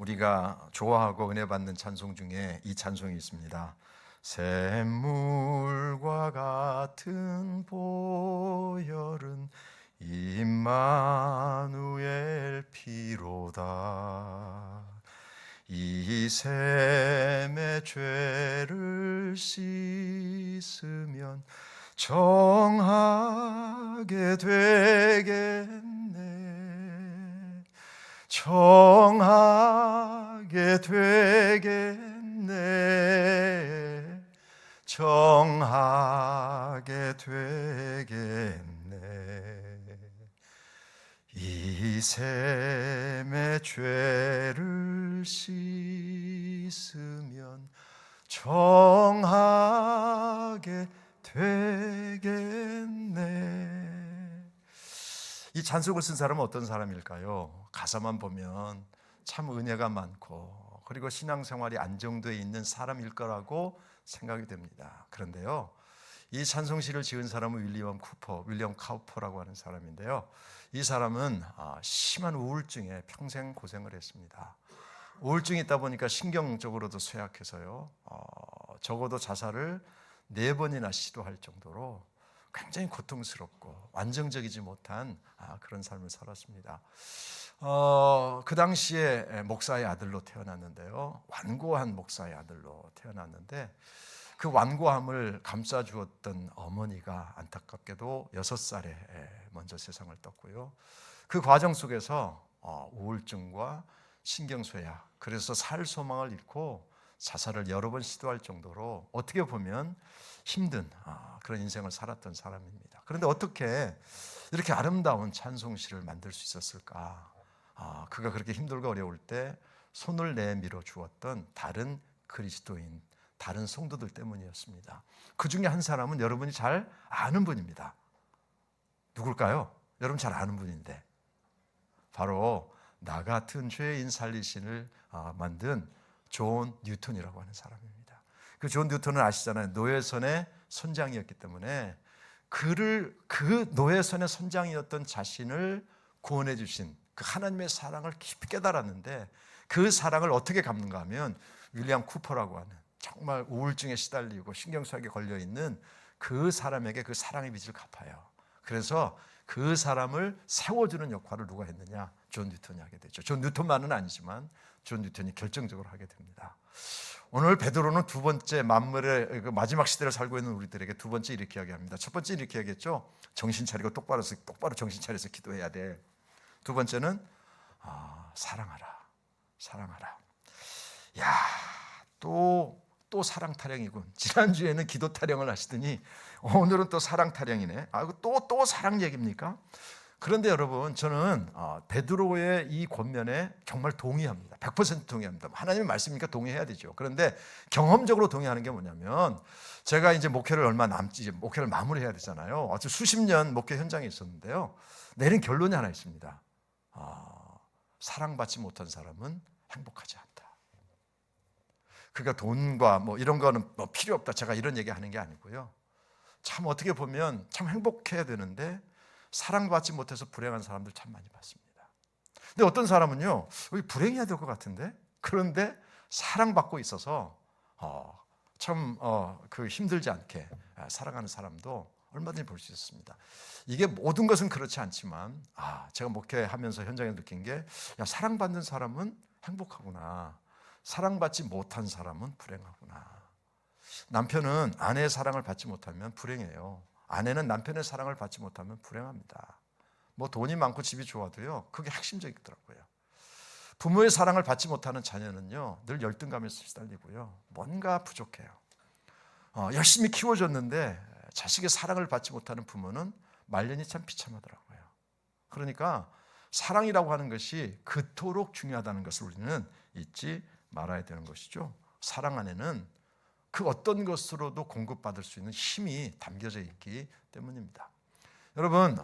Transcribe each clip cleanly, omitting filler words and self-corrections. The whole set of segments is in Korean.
우리가 좋아하고 은혜 받는 찬송 중에 이 찬송이 있습니다. 샘물과 같은 보혈은 임마누엘 피로다. 이 샘의 죄를 씻으면 정하게 되겠네. 정하게 되겠네. 정하게 되겠네. 이 샘의 죄를 씻으면 정하게 되겠네. 이 찬송을 쓴 사람은 어떤 사람일까요? 가사만 보면 참 은혜가 많고 그리고 신앙생활이 안정되어 있는 사람일 거라고 생각이 됩니다. 그런데요, 이 찬송시를 지은 사람은 윌리엄 카우퍼라고 하는 사람인데요, 이 사람은 심한 우울증에 평생 고생을 했습니다. 우울증이 있다 보니까 신경적으로도 쇠약해서요, 적어도 자살을 4번이나 시도할 정도로 굉장히 고통스럽고 완전적이지 못한 그런 삶을 살았습니다. 그 당시에 목사의 아들로 태어났는데요, 완고한 목사의 아들로 태어났는데 그 완고함을 감싸주었던 어머니가 안타깝게도 6살에 먼저 세상을 떴고요. 그 과정 속에서 우울증과 신경쇠약, 그래서 살 소망을 잃고 자살을 여러 번 시도할 정도로 어떻게 보면 힘든 그런 인생을 살았던 사람입니다. 그런데 어떻게 이렇게 아름다운 찬송시를 만들 수 있었을까? 그가 그렇게 힘들고 어려울 때 손을 내밀어 주었던 다른 그리스도인, 다른 성도들 때문이었습니다. 그 중에 한 사람은 여러분이 잘 아는 분입니다. 누굴까요? 여러분 잘 아는 분인데 바로 나 같은 죄인 살리신을 만든 존 뉴턴이라고 하는 사람입니다. 그 존 뉴턴은 아시잖아요. 노예선의 선장이었기 때문에 그 노예선의 선장이었던 자신을 구원해 주신 그 하나님의 사랑을 깊이 깨달았는데 그 사랑을 어떻게 갚는가 하면 윌리엄 쿠퍼라고 하는 정말 우울증에 시달리고 신경쇠약에 걸려있는 그 사람에게 그 사랑의 빚을 갚아요. 그래서 그 사람을 세워주는 역할을 누가 했느냐? 존 뉴턴이 하게 되죠. 존 뉴턴만은 아니지만 존 뉴턴이 결정적으로 하게 됩니다. 오늘 베드로는 두 번째 만물의 마지막 시대를 살고 있는 우리들에게 두 번째 이렇게 이야기합니다. 첫 번째 이렇게 이야기했죠. 정신 차리고 똑바로 정신 차려서 기도해야 돼. 두 번째는 사랑하라. 야, 또 사랑 타령이군. 지난주에는 기도 타령을 하시더니 오늘은 또 사랑 타령이네. 또 사랑 얘기입니까? 그런데 여러분, 저는 베드로의 이 권면에 정말 동의합니다. 100% 동의합니다. 하나님의 말씀이니까 동의해야 되죠. 그런데 경험적으로 동의하는 게 뭐냐면, 제가 이제 목회를 얼마 남지, 목회를 마무리해야 되잖아요. 아주 수십 년 목회 현장에 있었는데요, 내린 결론이 하나 있습니다. 사랑받지 못한 사람은 행복하지 않다. 그러니까 돈과 뭐 이런 거는 필요 없다, 제가 이런 얘기 하는 게 아니고요, 참 어떻게 보면 참 행복해야 되는데 사랑받지 못해서 불행한 사람들 참 많이 봤습니다. 근데 어떤 사람은요, 불행해야 될 것 같은데, 그런데 사랑받고 있어서 참 힘들지 않게 살아가는 사람도 얼마든지 볼 수 있습니다. 이게 모든 것은 그렇지 않지만 제가 목회하면서 현장에 느낀 게, 사랑받는 사람은 행복하구나, 사랑받지 못한 사람은 불행하구나. 남편은 아내의 사랑을 받지 못하면 불행해요. 아내는 남편의 사랑을 받지 못하면 불행합니다. 뭐 돈이 많고 집이 좋아도요, 그게 핵심적이더라고요. 부모의 사랑을 받지 못하는 자녀는요, 늘 열등감에 시달리고요, 뭔가 부족해요. 열심히 키워줬는데 자식의 사랑을 받지 못하는 부모는 말년이 참 비참하더라고요. 그러니까 사랑이라고 하는 것이 그토록 중요하다는 것을 우리는 잊지 말아야 되는 것이죠. 사랑 안에는 그 어떤 것으로도 공급받을 수 있는 힘이 담겨져 있기 때문입니다. 여러분,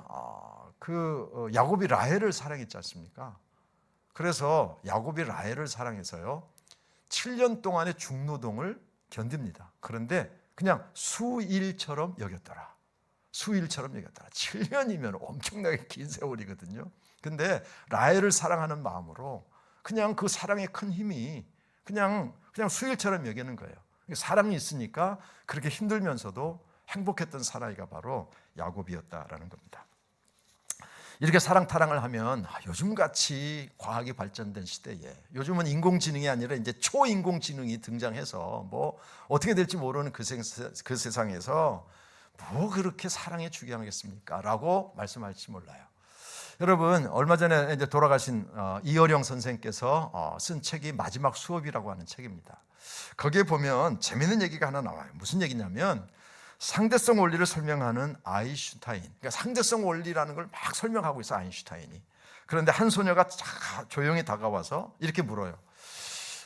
야곱이 라헬을 사랑했지 않습니까? 그래서 야곱이 라헬을 사랑해서요, 7년 동안의 중노동을 견딥니다. 그런데 그냥 수일처럼 여겼더라. 7년이면 엄청나게 긴 세월이거든요. 근데 라헬을 사랑하는 마음으로 그냥 그 사랑의 큰 힘이 그냥 수일처럼 여기는 거예요. 사랑이 있으니까 그렇게 힘들면서도 행복했던 사라이가 바로 야곱이었다라는 겁니다. 이렇게 사랑 타랑을 하면 요즘같이 과학이 발전된 시대에, 요즘은 인공지능이 아니라 이제 초인공지능이 등장해서 뭐 어떻게 될지 모르는 그 세상에서 뭐 그렇게 사랑이 중요하겠습니까? 라고 말씀할지 몰라요. 여러분, 얼마 전에 이제 돌아가신 이어령 선생께서 쓴 책이 마지막 수업이라고 하는 책입니다. 거기에 보면 재미있는 얘기가 하나 나와요. 무슨 얘기냐면 상대성 원리를 설명하는 아인슈타인, 그러니까 상대성 원리라는 걸 막 설명하고 있어, 아인슈타인이. 그런데 한 소녀가 조용히 다가와서 이렇게 물어요.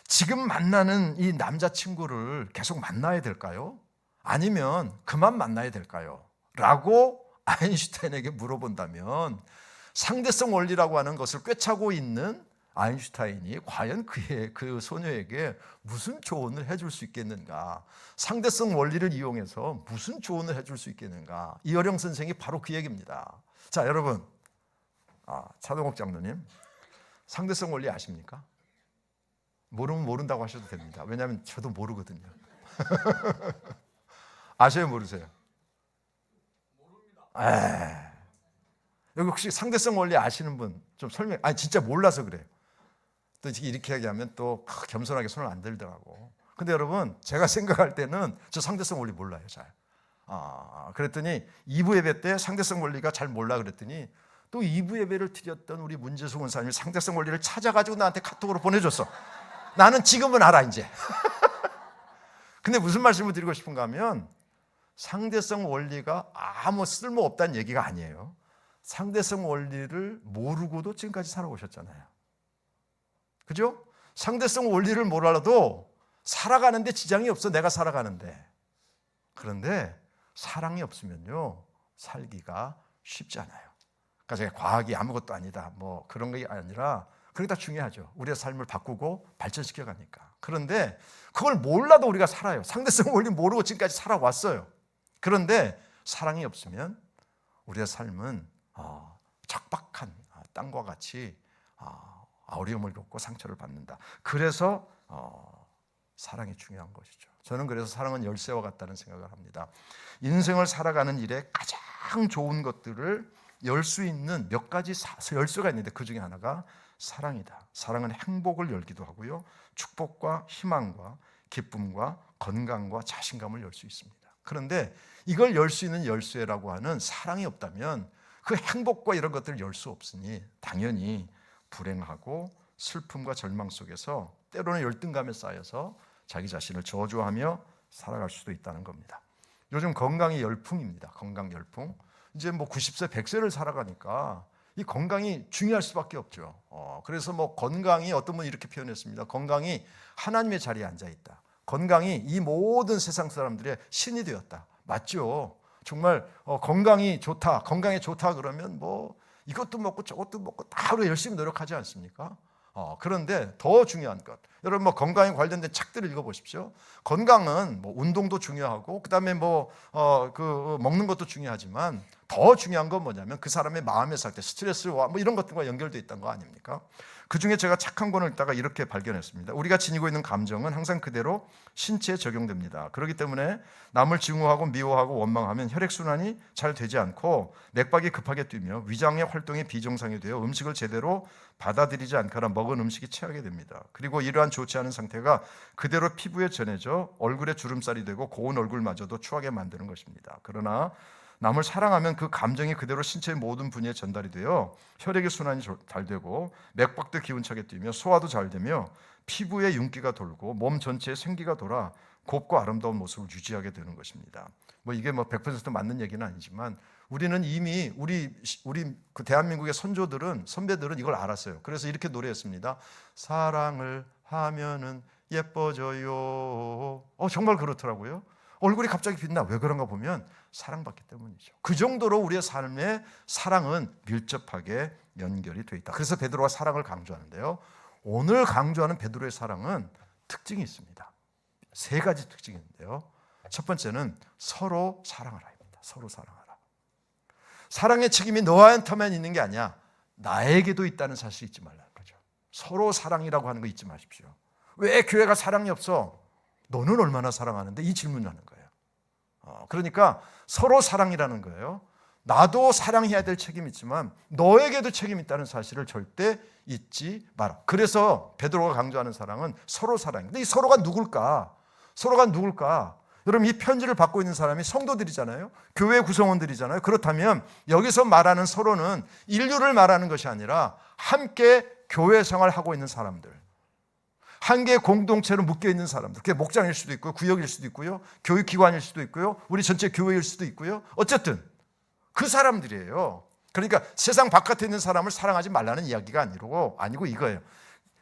지금 만나는 이 남자친구를 계속 만나야 될까요? 아니면 그만 만나야 될까요? 라고 아인슈타인에게 물어본다면 상대성 원리라고 하는 것을 꿰차고 있는 아인슈타인이 과연 그 소녀에게 무슨 조언을 해줄 수 있겠는가? 상대성 원리를 이용해서 무슨 조언을 해줄 수 있겠는가? 이어령 선생이 바로 그 얘기입니다. 자, 여러분, 차동욱 장로님, 상대성 원리 아십니까? 모르면 모른다고 하셔도 됩니다. 왜냐하면 저도 모르거든요. 아셔요, 모르세요? 모릅니다. 여기 혹시 상대성 원리 아시는 분 좀 설명, 진짜 몰라서 그래요. 또 이렇게 얘기하면 또 겸손하게 손을 안 들더라고. 근데 여러분, 제가 생각할 때는 저 상대성 원리 몰라요, 잘. 그랬더니 2부 예배 때 상대성 원리가 잘 몰라 그랬더니 또 2부 예배를 드렸던 우리 문재수 원사님이 상대성 원리를 찾아가지고 나한테 카톡으로 보내줬어. 나는 지금은 알아, 이제. 근데 무슨 말씀을 드리고 싶은가 하면 상대성 원리가 아무 쓸모 없다는 얘기가 아니에요. 상대성 원리를 모르고도 지금까지 살아오셨잖아요. 그죠? 상대성 원리를 몰라도 살아가는데 지장이 없어, 내가 살아가는데. 그런데 사랑이 없으면요, 살기가 쉽지 않아요. 그러니까 제가 과학이 아무것도 아니다, 뭐 그런 게 아니라 그게 다 중요하죠. 우리의 삶을 바꾸고 발전시켜 가니까. 그런데 그걸 몰라도 우리가 살아요. 상대성 원리 모르고 지금까지 살아왔어요. 그런데 사랑이 없으면 우리의 삶은 척박한 땅과 같이 어려움을 겪고 상처를 받는다. 그래서 사랑이 중요한 것이죠. 저는 그래서 사랑은 열쇠와 같다는 생각을 합니다. 인생을 살아가는 일에 가장 좋은 것들을 열 수 있는 몇 가지 열쇠가 있는데 그 중에 하나가 사랑이다. 사랑은 행복을 열기도 하고요, 축복과 희망과 기쁨과 건강과 자신감을 열 수 있습니다. 그런데 이걸 열 수 있는 열쇠라고 하는 사랑이 없다면 그 행복과 이런 것들을 열 수 없으니 당연히 불행하고 슬픔과 절망 속에서 때로는 열등감에 쌓여서 자기 자신을 저주하며 살아갈 수도 있다는 겁니다. 요즘 건강이 열풍입니다. 건강 열풍. 이제 뭐 90세, 100세를 살아가니까 이 건강이 중요할 수밖에 없죠. 그래서 뭐 건강이, 어떤 분이 이렇게 표현했습니다. 건강이 하나님의 자리에 앉아 있다. 건강이 이 모든 세상 사람들의 신이 되었다. 맞죠? 정말 건강이 좋다, 건강에 좋다 그러면 뭐 이것도 먹고 저것도 먹고 다 하루 열심히 노력하지 않습니까? 그런데 더 중요한 것, 여러분 뭐 건강에 관련된 책들을 읽어보십시오. 건강은 뭐 운동도 중요하고 그다음에 먹는 것도 중요하지만 더 중요한 건 뭐냐면 그 사람의 마음의 상태, 스트레스와 뭐 이런 것들과 연결되어 있다는 거 아닙니까? 그 중에 제가 책 한 권을 읽다가 이렇게 발견했습니다. 우리가 지니고 있는 감정은 항상 그대로 신체에 적용됩니다. 그렇기 때문에 남을 증오하고 미워하고 원망하면 혈액순환이 잘 되지 않고 맥박이 급하게 뛰며 위장의 활동이 비정상이 되어 음식을 제대로 받아들이지 않거나 먹은 음식이 체하게 됩니다. 그리고 이러한 좋지 않은 상태가 그대로 피부에 전해져 얼굴에 주름살이 되고 고운 얼굴마저도 추하게 만드는 것입니다. 그러나 남을 사랑하면 그 감정이 그대로 신체의 모든 분야에 전달이 되어 혈액의 순환이 잘 되고 맥박도 기운차게 뛰며 소화도 잘 되며 피부에 윤기가 돌고 몸 전체에 생기가 돌아 곱고 아름다운 모습을 유지하게 되는 것입니다. 뭐 이게 뭐 100% 맞는 얘기는 아니지만 우리는 이미 우리 그 대한민국의 선배들은 이걸 알았어요. 그래서 이렇게 노래했습니다. 사랑을 하면은 예뻐져요. 정말 그렇더라고요. 얼굴이 갑자기 빛나. 왜 그런가 보면 사랑받기 때문이죠. 그 정도로 우리의 삶에 사랑은 밀접하게 연결이 되어 있다. 그래서 베드로가 사랑을 강조하는데요, 오늘 강조하는 베드로의 사랑은 특징이 있습니다. 3가지 특징이 있는데요, 첫 번째는 서로 사랑하라입니다. 서로 사랑하라. 사랑의 책임이 너한테만 있는 게 아니야, 나에게도 있다는 사실을 잊지 말라는 거죠. 서로 사랑이라고 하는 거 잊지 마십시오. 왜 교회가 사랑이 없어? 너는 얼마나 사랑하는데? 이 질문을 하는 거예요. 그러니까 서로 사랑이라는 거예요. 나도 사랑해야 될 책임이 있지만 너에게도 책임이 있다는 사실을 절대 잊지 마라. 그래서 베드로가 강조하는 사랑은 서로 사랑입니다. 이 서로가 누굴까? 서로가 누굴까? 여러분, 이 편지를 받고 있는 사람이 성도들이잖아요. 교회 구성원들이잖아요. 그렇다면 여기서 말하는 서로는 인류를 말하는 것이 아니라 함께 교회 생활을 하고 있는 사람들, 한 개의 공동체로 묶여 있는 사람들. 그게 목장일 수도 있고요, 구역일 수도 있고요, 교육기관일 수도 있고요, 우리 전체 교회일 수도 있고요. 어쨌든 그 사람들이에요. 그러니까 세상 바깥에 있는 사람을 사랑하지 말라는 이야기가 아니고 이거예요.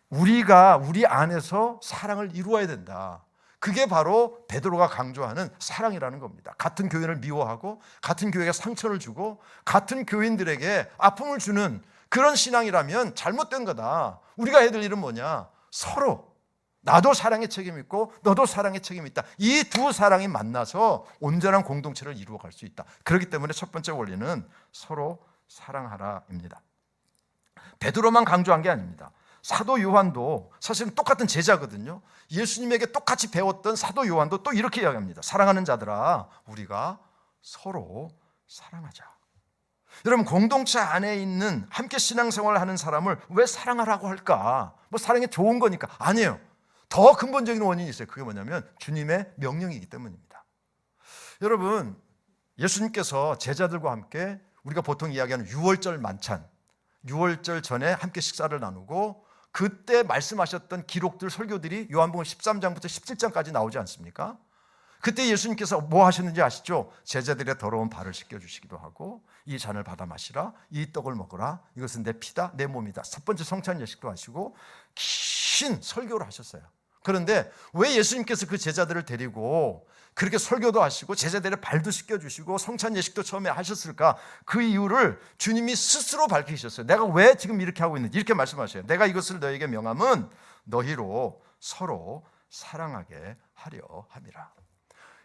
우리가 우리 안에서 사랑을 이루어야 된다. 그게 바로 베드로가 강조하는 사랑이라는 겁니다. 같은 교인을 미워하고 같은 교회에 상처를 주고 같은 교인들에게 아픔을 주는 그런 신앙이라면 잘못된 거다. 우리가 해야 될 일은 뭐냐? 서로 나도 사랑의 책임이 있고 너도 사랑의 책임이 있다. 이 두 사랑이 만나서 온전한 공동체를 이루어갈 수 있다. 그렇기 때문에 첫 번째 원리는 서로 사랑하라입니다. 베드로만 강조한 게 아닙니다. 사도 요한도 사실은 똑같은 제자거든요. 예수님에게 똑같이 배웠던 사도 요한도 또 이렇게 이야기합니다. 사랑하는 자들아, 우리가 서로 사랑하자. 여러분, 공동체 안에 있는 함께 신앙생활을 하는 사람을 왜 사랑하라고 할까? 뭐 사랑이 좋은 거니까. 아니에요. 더 근본적인 원인이 있어요. 그게 뭐냐면 주님의 명령이기 때문입니다. 여러분, 예수님께서 제자들과 함께 우리가 보통 이야기하는 유월절 만찬, 유월절 전에 함께 식사를 나누고 그때 말씀하셨던 기록들, 설교들이 요한복음 13장부터 17장까지 나오지 않습니까? 그때 예수님께서 뭐 하셨는지 아시죠? 제자들의 더러운 발을 씻겨주시기도 하고 이 잔을 받아 마시라, 이 떡을 먹어라, 이것은 내 피다, 내 몸이다. 첫 번째 성찬 예식도 하시고 긴 설교를 하셨어요. 그런데 왜 예수님께서 그 제자들을 데리고 그렇게 설교도 하시고 제자들의 발도 씻겨주시고 성찬 예식도 처음에 하셨을까? 그 이유를 주님이 스스로 밝히셨어요. 내가 왜 지금 이렇게 하고 있는지 이렇게 말씀하셔요. 내가 이것을 너에게 명함은 너희로 서로 사랑하게 하려 함이라.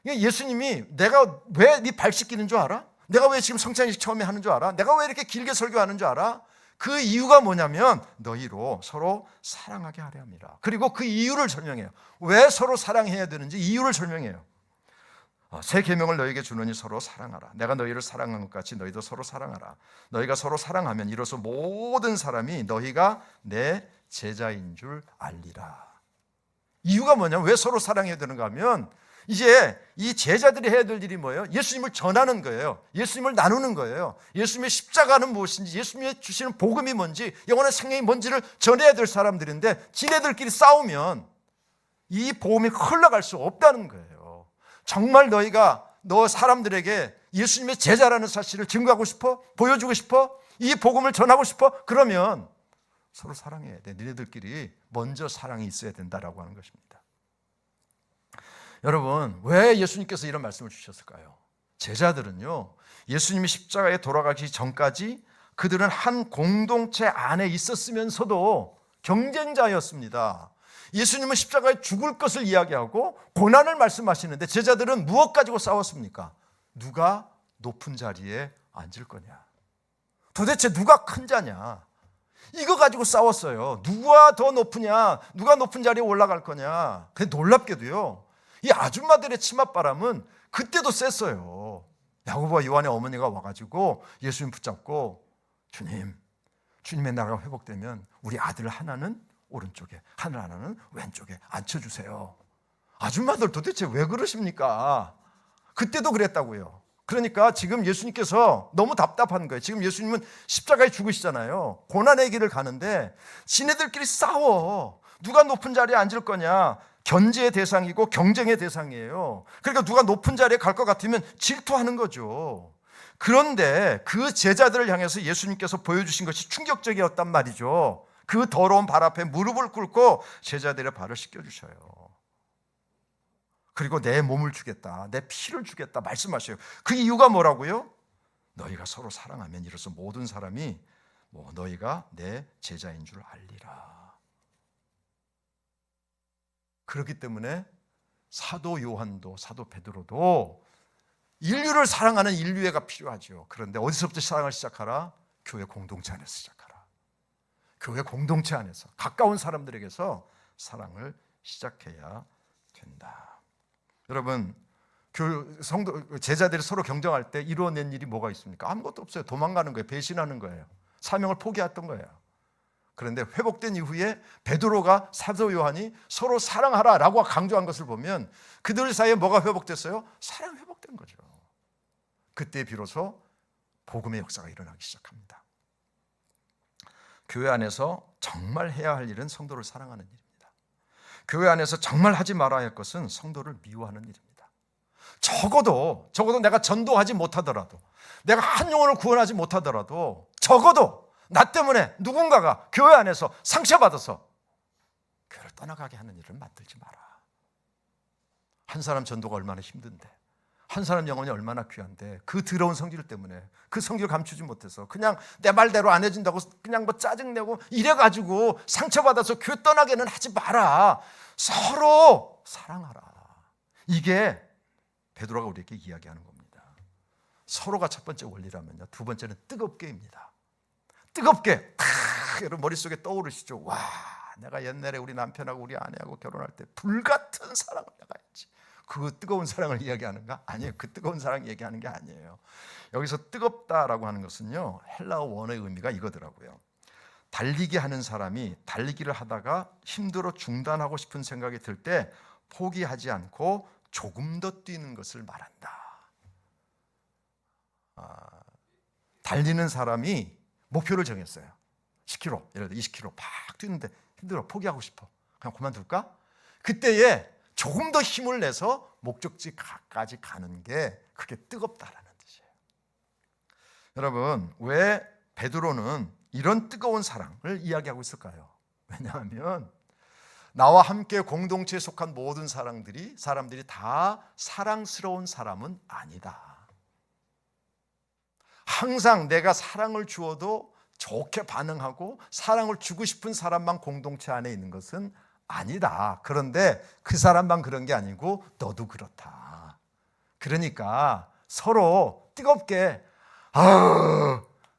예수님이 내가 왜 네 발 씻기는 줄 알아? 내가 왜 지금 성찬 예식 처음에 하는 줄 알아? 내가 왜 이렇게 길게 설교하는 줄 알아? 그 이유가 뭐냐면 너희로 서로 사랑하게 하려 함이라. 그리고 그 이유를 설명해요. 왜 서로 사랑해야 되는지 이유를 설명해요. 새 계명을 너희에게 주노니 서로 사랑하라. 내가 너희를 사랑한 것 같이 너희도 서로 사랑하라. 너희가 서로 사랑하면 이로써 모든 사람이 너희가 내 제자인 줄 알리라. 이유가 뭐냐면 왜 서로 사랑해야 되는가 하면 이제 이 제자들이 해야 될 일이 뭐예요? 예수님을 전하는 거예요. 예수님을 나누는 거예요. 예수님의 십자가는 무엇인지, 예수님이 주시는 복음이 뭔지, 영원한 생명이 뭔지를 전해야 될 사람들인데 지네들끼리 싸우면 이 복음이 흘러갈 수 없다는 거예요. 정말 너희가 너 사람들에게 예수님의 제자라는 사실을 증거하고 싶어? 보여주고 싶어? 이 복음을 전하고 싶어? 그러면 서로 사랑해야 돼. 너희들끼리 먼저 사랑이 있어야 된다라고 하는 것입니다. 여러분, 왜 예수님께서 이런 말씀을 주셨을까요? 제자들은요, 예수님이 십자가에 돌아가기 전까지 그들은 한 공동체 안에 있었으면서도 경쟁자였습니다. 예수님은 십자가에 죽을 것을 이야기하고 고난을 말씀하시는데 제자들은 무엇 가지고 싸웠습니까? 누가 높은 자리에 앉을 거냐? 도대체 누가 큰 자냐? 이거 가지고 싸웠어요. 누가 더 높으냐? 누가 높은 자리에 올라갈 거냐? 근데 놀랍게도요, 이 아줌마들의 치맛바람은 그때도 셌어요. 야고보와 요한의 어머니가 와가지고 예수님 붙잡고 주님의 나라가 회복되면 우리 아들 하나는 오른쪽에, 하나는 왼쪽에 앉혀주세요. 아줌마들 도대체 왜 그러십니까? 그때도 그랬다고요. 그러니까 지금 예수님께서 너무 답답한 거예요. 지금 예수님은 십자가에 죽으시잖아요. 고난의 길을 가는데 지네들끼리 싸워. 누가 높은 자리에 앉을 거냐? 견제의 대상이고 경쟁의 대상이에요. 그러니까 누가 높은 자리에 갈 것 같으면 질투하는 거죠. 그런데 그 제자들을 향해서 예수님께서 보여주신 것이 충격적이었단 말이죠. 그 더러운 발 앞에 무릎을 꿇고 제자들의 발을 씻겨주셔요. 그리고 내 몸을 주겠다, 내 피를 주겠다 말씀하셔요. 그 이유가 뭐라고요? 너희가 서로 사랑하면 이로써 모든 사람이 너희가 내 제자인 줄 알리라. 그렇기 때문에 사도 요한도 사도 베드로도 인류를 사랑하는 인류애가 필요하죠. 그런데 어디서부터 사랑을 시작하라? 교회 공동체 안에서 시작하라. 교회 공동체 안에서 가까운 사람들에게서 사랑을 시작해야 된다. 여러분, 성도 제자들이 서로 경쟁할 때 이루어낸 일이 뭐가 있습니까? 아무것도 없어요. 도망가는 거예요. 배신하는 거예요. 사명을 포기했던 거예요. 그런데 회복된 이후에 베드로가 사도 요한이 서로 사랑하라라고 강조한 것을 보면 그들 사이에 뭐가 회복됐어요? 사랑이 회복된 거죠. 그때 비로소 복음의 역사가 일어나기 시작합니다. 교회 안에서 정말 해야 할 일은 성도를 사랑하는 일입니다. 교회 안에서 정말 하지 말아야 할 것은 성도를 미워하는 일입니다. 적어도 내가 전도하지 못하더라도, 내가 한 영혼을 구원하지 못하더라도 적어도 나 때문에 누군가가 교회 안에서 상처받아서 교회를 떠나가게 하는 일을 만들지 마라. 한 사람 전도가 얼마나 힘든데, 한 사람 영혼이 얼마나 귀한데, 그 더러운 성질 때문에 그 성질 감추지 못해서 그냥 내 말대로 안 해준다고 그냥 뭐 짜증내고 이래가지고 상처받아서 교회 떠나게는 하지 마라. 서로 사랑하라. 이게 베드로가 우리에게 이야기하는 겁니다. 서로가 첫 번째 원리라면요, 두 번째는 뜨겁게입니다. 뜨겁게 여러분 머릿속에 떠오르시죠? 와, 내가 옛날에 우리 남편하고 우리 아내하고 결혼할 때 불같은 사랑을 내가 했지. 그 뜨거운 사랑을 이야기하는가? 아니에요. 그 뜨거운 사랑 얘기하는 게 아니에요. 여기서 뜨겁다라고 하는 것은요, 헬라어 원어의 의미가 이거더라고요. 달리기 하는 사람이 달리기를 하다가 힘들어 중단하고 싶은 생각이 들 때 포기하지 않고 조금 더 뛰는 것을 말한다. 달리는 사람이 목표를 정했어요. 10km, 예를 들어 20km 막 뛰는데 힘들어, 포기하고 싶어. 그냥 그만둘까? 그때에 조금 더 힘을 내서 목적지까지 가는 게 그게 뜨겁다라는 뜻이에요. 여러분, 왜 베드로는 이런 뜨거운 사랑을 이야기하고 있을까요? 왜냐하면 나와 함께 공동체에 속한 모든 사람들이 다 사랑스러운 사람은 아니다. 항상 내가 사랑을 주어도 좋게 반응하고 사랑을 주고 싶은 사람만 공동체 안에 있는 것은 아니다. 그런데 그 사람만 그런 게 아니고 너도 그렇다. 그러니까 서로 뜨겁게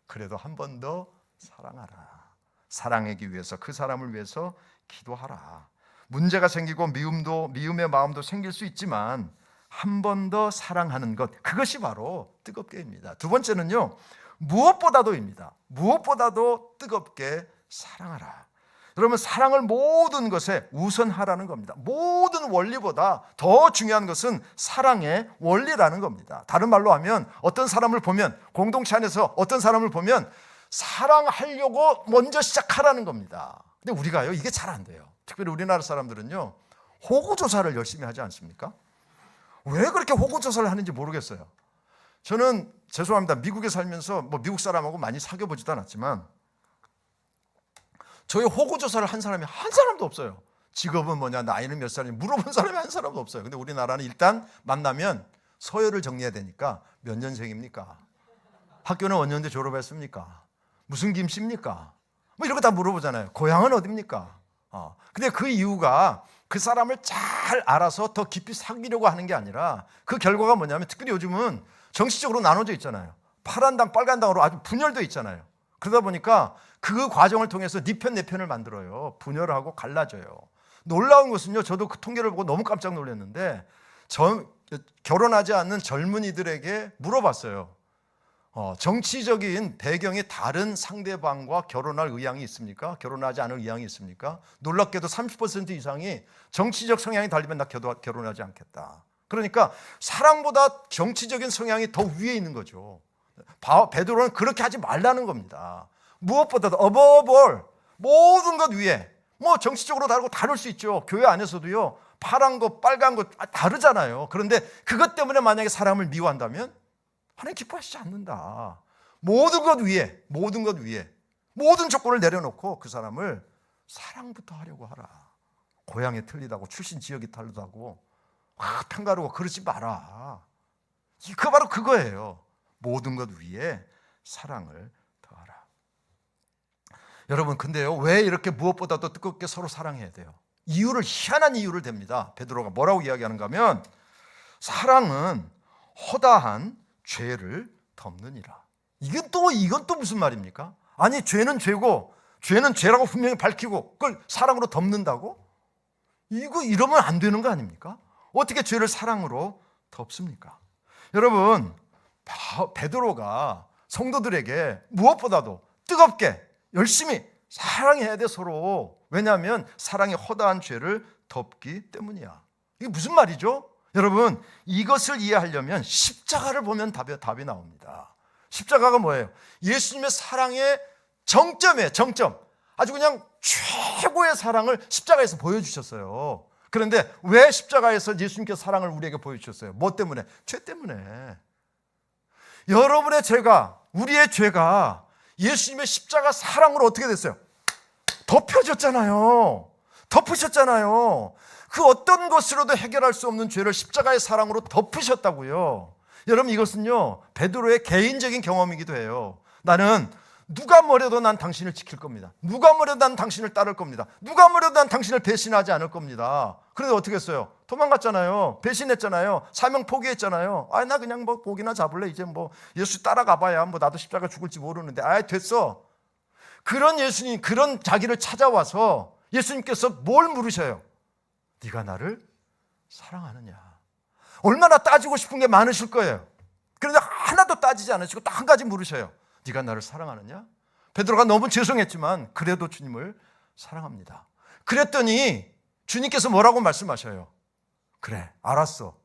그래도 한 번 더 사랑하라. 사랑하기 위해서, 그 사람을 위해서 기도하라. 문제가 생기고 미움의 마음도 생길 수 있지만 한 번 더 사랑하는 것, 그것이 바로 뜨겁게입니다. 두 번째는요, 무엇보다도입니다. 무엇보다도 뜨겁게 사랑하라. 여러분, 사랑을 모든 것에 우선하라는 겁니다. 모든 원리보다 더 중요한 것은 사랑의 원리라는 겁니다. 다른 말로 하면 어떤 사람을 보면, 공동체 안에서 어떤 사람을 보면 사랑하려고 먼저 시작하라는 겁니다. 근데 우리가요, 이게 잘 안 돼요. 특별히 우리나라 사람들은요, 호구조사를 열심히 하지 않습니까? 왜 그렇게 호구조사를 하는지 모르겠어요. 저는 죄송합니다. 미국에 살면서 미국 사람하고 많이 사귀어보지도 않았지만 저희 호구조사를 한 사람이 한 사람도 없어요. 직업은 뭐냐, 나이는 몇 살이냐 물어본 사람이 한 사람도 없어요. 근데 우리나라는 일단 만나면 서열을 정리해야 되니까 몇 년생입니까? 학교는 언년대 졸업했습니까? 무슨 김씨입니까? 이런 거 다 물어보잖아요. 고향은 어디입니까? 근데 그 이유가 그 사람을 잘 알아서 더 깊이 사귀려고 하는 게 아니라 그 결과가 뭐냐면, 특별히 요즘은 정치적으로 나눠져 있잖아요. 파란 당, 빨간 당으로 아주 분열되어 있잖아요. 그러다 보니까 그 과정을 통해서 네 편, 내 편을 만들어요. 분열하고 갈라져요. 놀라운 것은요, 저도 그 통계를 보고 너무 깜짝 놀랐는데, 결혼하지 않는 젊은이들에게 물어봤어요. 정치적인 배경이 다른 상대방과 결혼할 의향이 있습니까? 결혼하지 않을 의향이 있습니까? 놀랍게도 30% 이상이 정치적 성향이 달리면 나 결혼하지 않겠다. 그러니까 사랑보다 정치적인 성향이 더 위에 있는 거죠. 베드로는 그렇게 하지 말라는 겁니다. 무엇보다도 above all, 모든 것 위에, 정치적으로 다르고 다를 수 있죠. 교회 안에서도요, 파란 거, 빨간 거 다르잖아요. 그런데 그것 때문에 만약에 사람을 미워한다면 하나님 기뻐하시지 않는다. 모든 것 위에 모든 조건을 내려놓고 그 사람을 사랑부터 하려고 하라. 고향이 틀리다고, 출신 지역이 다르다고 편가르고 그러지 마라. 그 바로 그거예요. 모든 것 위에 사랑을 더하라. 여러분, 근데요, 왜 이렇게 무엇보다도 뜨겁게 서로 사랑해야 돼요? 희한한 이유를 댑니다. 베드로가 뭐라고 이야기하는가 하면, 사랑은 허다한 죄를 덮느니라. 이건 또 무슨 말입니까? 아니, 죄는 죄고 죄는 죄라고 분명히 밝히고 그걸 사랑으로 덮는다고? 이러면 안 되는 거 아닙니까? 어떻게 죄를 사랑으로 덮습니까? 여러분, 베드로가 성도들에게 무엇보다도 뜨겁게 열심히 사랑해야 돼, 서로. 왜냐하면 사랑이 허다한 죄를 덮기 때문이야. 이게 무슨 말이죠? 여러분, 이것을 이해하려면 십자가를 보면 답이 나옵니다. 십자가가 뭐예요? 예수님의 사랑의 정점이에요. 정점. 아주 그냥 최고의 사랑을 십자가에서 보여주셨어요. 그런데 왜 십자가에서 예수님께서 사랑을 우리에게 보여주셨어요? 뭐 때문에? 죄 때문에. 여러분의 죄가, 우리의 죄가 예수님의 십자가 사랑으로 어떻게 됐어요? 덮여졌잖아요. 덮으셨잖아요. 그 어떤 것으로도 해결할 수 없는 죄를 십자가의 사랑으로 덮으셨다고요. 여러분, 이것은요, 베드로의 개인적인 경험이기도 해요. 나는 누가 뭐래도 난 당신을 지킬 겁니다. 누가 뭐래도 난 당신을 따를 겁니다. 누가 뭐래도 난 당신을 배신하지 않을 겁니다. 그런데 어떻게 했어요? 도망갔잖아요. 배신했잖아요. 사명 포기했잖아요. 나 그냥 뭐 고기나 잡을래. 이제 뭐 예수 따라가봐야 뭐 나도 십자가 죽을지 모르는데. 됐어. 그런 예수님, 그런 자기를 찾아와서 예수님께서 뭘 물으셔요? 네가 나를 사랑하느냐? 얼마나 따지고 싶은 게 많으실 거예요. 그런데 하나도 따지지 않으시고 딱 한 가지 물으셔요. 네가 나를 사랑하느냐? 베드로가 너무 죄송했지만 그래도 주님을 사랑합니다. 그랬더니 주님께서 뭐라고 말씀하셔요? 그래, 알았어.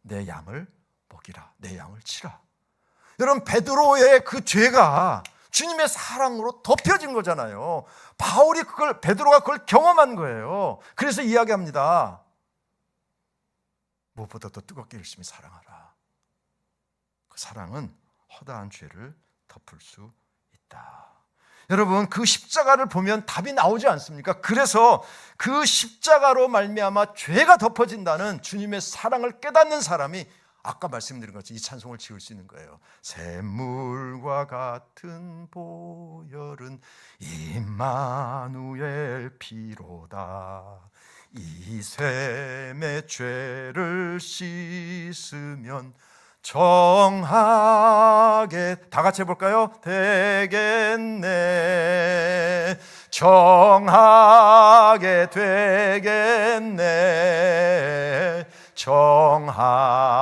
내 양을 먹이라. 내 양을 치라. 여러분, 베드로의 그 죄가 주님의 사랑으로 덮여진 거잖아요. 베드로가 그걸 경험한 거예요. 그래서 이야기합니다. 무엇보다 더 뜨겁게 열심히 사랑하라. 그 사랑은 허다한 죄를 덮을 수 있다. 여러분, 그 십자가를 보면 답이 나오지 않습니까? 그래서 그 십자가로 말미암아 죄가 덮어진다는 주님의 사랑을 깨닫는 사람이 아까 말씀드린 것처럼 이 찬송을 지을 수 있는 거예요. 샘물과 같은 보혈은 임마누엘 피로다. 이 샘의 죄를 씻으면 정하게, 다 같이 해볼까요? 되겠네. 정하게 되겠네. 정하게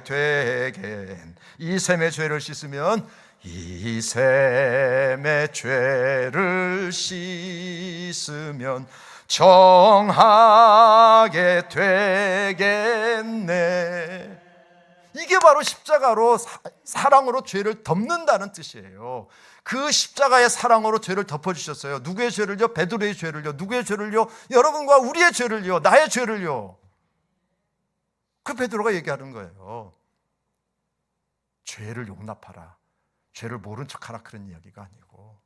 되겠네. 이 셈의 죄를 씻으면, 이 셈의 죄를 씻으면 정하게 되겠네. 이게 바로 십자가로 사랑으로 죄를 덮는다는 뜻이에요. 그 십자가의 사랑으로 죄를 덮어주셨어요. 누구의 죄를요? 베드로의 죄를요. 누구의 죄를요? 여러분과 우리의 죄를요. 나의 죄를요. 그 베드로가 얘기하는 거예요. 죄를 용납하라. 죄를 모른 척하라, 그런 이야기가 아니고,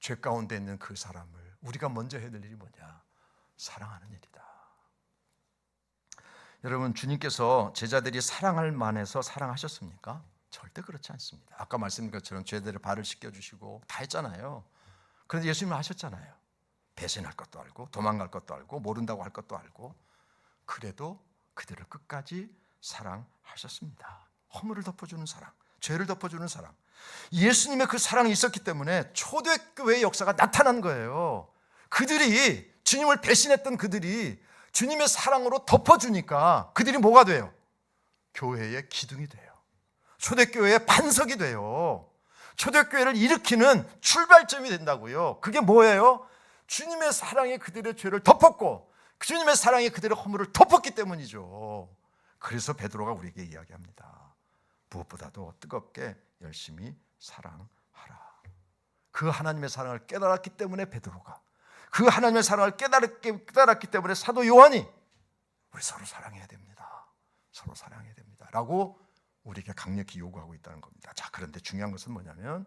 죄 가운데 있는 그 사람을 우리가 먼저 해야 될 일이 뭐냐? 사랑하는 일이다. 여러분, 주님께서 제자들이 사랑할 만해서 사랑하셨습니까? 절대 그렇지 않습니다. 아까 말씀드린 것처럼 죄들의 발을 씻겨주시고 다 했잖아요. 그런데 예수님은 하셨잖아요. 배신할 것도 알고, 도망갈 것도 알고, 모른다고 할 것도 알고, 그래도 그들을 끝까지 사랑하셨습니다. 허물을 덮어주는 사랑, 죄를 덮어주는 사랑. 예수님의 그 사랑이 있었기 때문에 초대교회의 역사가 나타난 거예요. 그들이, 주님을 배신했던 그들이 주님의 사랑으로 덮어주니까 그들이 뭐가 돼요? 교회의 기둥이 돼요. 초대교회의 반석이 돼요. 초대교회를 일으키는 출발점이 된다고요. 그게 뭐예요? 주님의 사랑이 그들의 죄를 덮었고, 주님의 사랑이 그들의 허물을 덮었기 때문이죠. 그래서 베드로가 우리에게 이야기합니다. 무엇보다도 뜨겁게 열심히 사랑하라. 그 하나님의 사랑을 깨달았기 때문에 베드로가, 그 하나님의 사랑을 깨달았기 때문에 사도 요한이 우리 서로 사랑해야 됩니다. 서로 사랑해야 됩니다. 라고 우리에게 강력히 요구하고 있다는 겁니다. 자, 그런데 중요한 것은 뭐냐면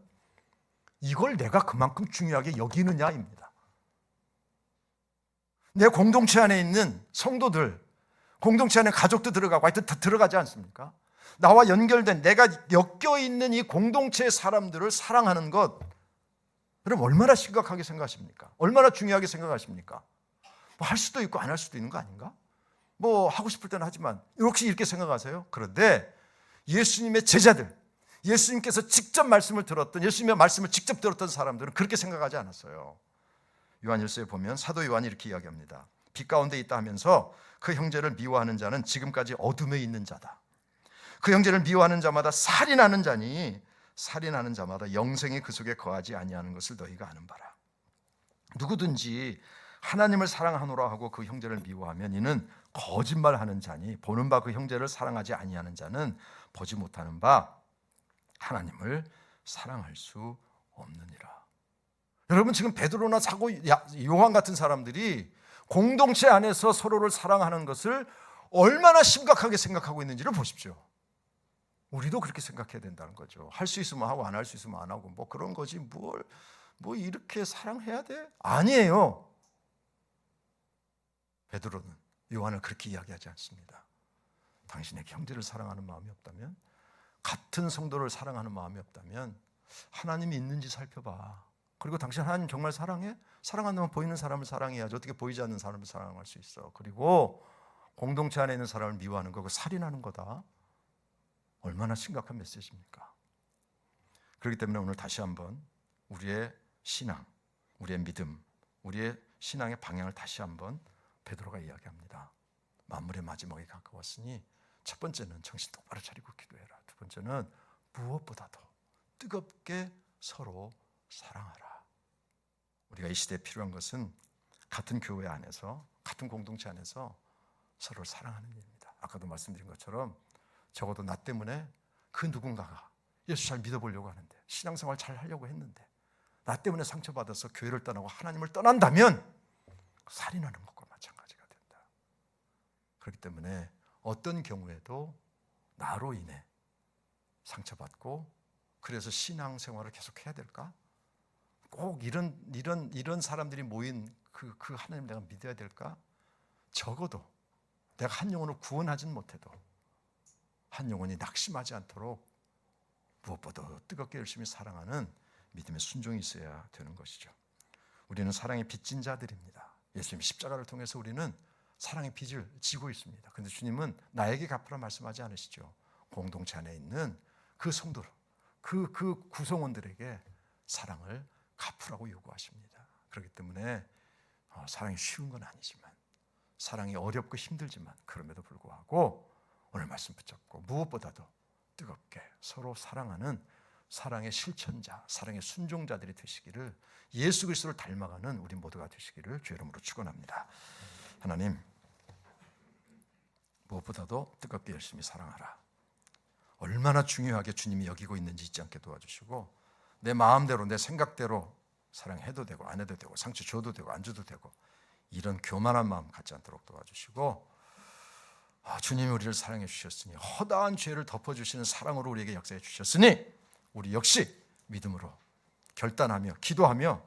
이걸 내가 그만큼 중요하게 여기느냐입니다. 내 공동체 안에 있는 성도들, 공동체 안에 가족도 들어가고 하여튼 다 들어가지 않습니까? 나와 연결된, 내가 엮여있는 이 공동체의 사람들을 사랑하는 것, 여러분 얼마나 심각하게 생각하십니까? 얼마나 중요하게 생각하십니까? 뭐 할 수도 있고 안 할 수도 있는 거 아닌가? 뭐 하고 싶을 때는 하지만 혹시 이렇게 생각하세요? 그런데 예수님의 제자들, 예수님께서 직접 말씀을 들었던, 예수님의 말씀을 직접 들었던 사람들은 그렇게 생각하지 않았어요. 요한일서에 보면 사도 요한이 이렇게 이야기합니다. 빛 가운데 있다 하면서 그 형제를 미워하는 자는 지금까지 어둠에 있는 자다. 그 형제를 미워하는 자마다 살인하는 자니 살인하는 자마다 영생이 그 속에 거하지 아니하는 것을 너희가 아는 바라. 누구든지 하나님을 사랑하노라 하고 그 형제를 미워하면 이는 거짓말하는 자니 보는 바 그 형제를 사랑하지 아니하는 자는 보지 못하는 바 하나님을 사랑할 수 없느니라. 여러분, 지금 베드로나 사도 요한 같은 사람들이 공동체 안에서 서로를 사랑하는 것을 얼마나 심각하게 생각하고 있는지를 보십시오. 우리도 그렇게 생각해야 된다는 거죠. 할 수 있으면 하고 안 할 수 있으면 안 하고 뭐 그런 거지 뭐 이렇게 사랑해야 돼? 아니에요. 베드로는 요한을 그렇게 이야기하지 않습니다. 당신의 형제를 사랑하는 마음이 없다면, 같은 성도를 사랑하는 마음이 없다면 하나님이 있는지 살펴봐. 그리고 당신 하나님 정말 사랑해? 사랑한다면 보이는 사람을 사랑해야지. 어떻게 보이지 않는 사람을 사랑할 수 있어? 그리고 공동체 안에 있는 사람을 미워하는 거, 그거 살인하는 거다. 얼마나 심각한 메시지입니까? 그렇기 때문에 오늘 다시 한번 우리의 신앙, 우리의 믿음, 우리의 신앙의 방향을 다시 한번 베드로가 이야기합니다. 만물의 마지막에 가까웠으니 첫 번째는 정신 똑바로 차리고 기도해라. 두 번째는 무엇보다도 뜨겁게 서로 사랑하라. 우리가 이 시대에 필요한 것은 같은 교회 안에서, 같은 공동체 안에서 서로를 사랑하는 일입니다. 아까도 말씀드린 것처럼 적어도 나 때문에 그 누군가가 예수 잘 믿어보려고 하는데, 신앙생활 잘 하려고 했는데 나 때문에 상처받아서 교회를 떠나고 하나님을 떠난다면 살인하는 것과 마찬가지가 된다. 그렇기 때문에 어떤 경우에도 나로 인해 상처받고 그래서 신앙생활을 계속해야 될까? 꼭 이런 사람들이 모인 그 하나님 내가 믿어야 될까? 적어도 내가 한 영혼을 구원하진 못해도 한 영혼이 낙심하지 않도록 무엇보다 뜨겁게 열심히 사랑하는 믿음의 순종이 있어야 되는 것이죠. 우리는 사랑의 빚진 자들입니다. 예수님 십자가를 통해서 우리는 사랑의 빚을 지고 있습니다. 그런데 주님은 나에게 갚으라 말씀하지 않으시죠. 공동체 안에 있는 그 성도들, 그 구성원들에게 사랑을 갚으라고 요구하십니다. 그렇기 때문에 사랑이 쉬운 건 아니지만, 사랑이 어렵고 힘들지만 그럼에도 불구하고 오늘 말씀 붙잡고 무엇보다도 뜨겁게 서로 사랑하는 사랑의 실천자, 사랑의 순종자들이 되시기를, 예수 그리스도를 닮아가는 우리 모두가 되시기를 주의 이름으로 축원합니다. 하나님, 무엇보다도 뜨겁게 열심히 사랑하라. 얼마나 중요하게 주님이 여기고 있는지 잊지 않게 도와주시고, 내 마음대로 내 생각대로 사랑해도 되고 안 해도 되고 상처 줘도 되고 안 줘도 되고 이런 교만한 마음 갖지 않도록 도와주시고, 주님이 우리를 사랑해 주셨으니, 허다한 죄를 덮어주시는 사랑으로 우리에게 역사해 주셨으니 우리 역시 믿음으로 결단하며 기도하며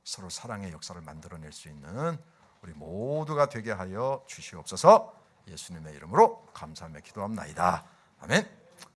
서로 사랑의 역사를 만들어낼 수 있는 우리 모두가 되게 하여 주시옵소서. 예수님의 이름으로 감사하며 기도합나이다. 아멘.